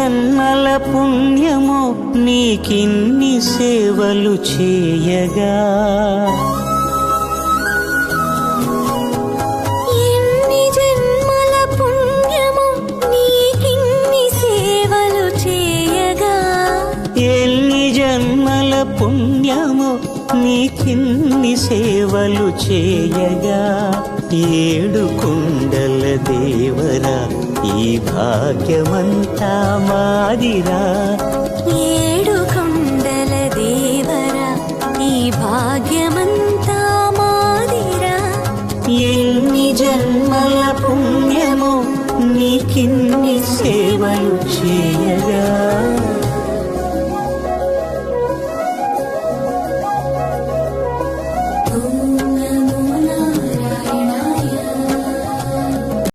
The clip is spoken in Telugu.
జన్మల పుణ్యమో నీకిన్ని సేవలు చేయగా, ఎన్ని జన్మల పుణ్యమో నీకిన్ని సేవలు చేయగా, ఎన్ని జన్మల పుణ్యమో నీకిన్ని సేవలు చేయగా, ఏడు కొండల దేవరా ఈ భాగ్యమంతా మాదిరా, ఏడు కొండల దేవరా ఈ భాగ్యమంతా మాదిరా, ఎన్ని జన్మల పుణ్యమో నీకిన్ని సేవలు చేయ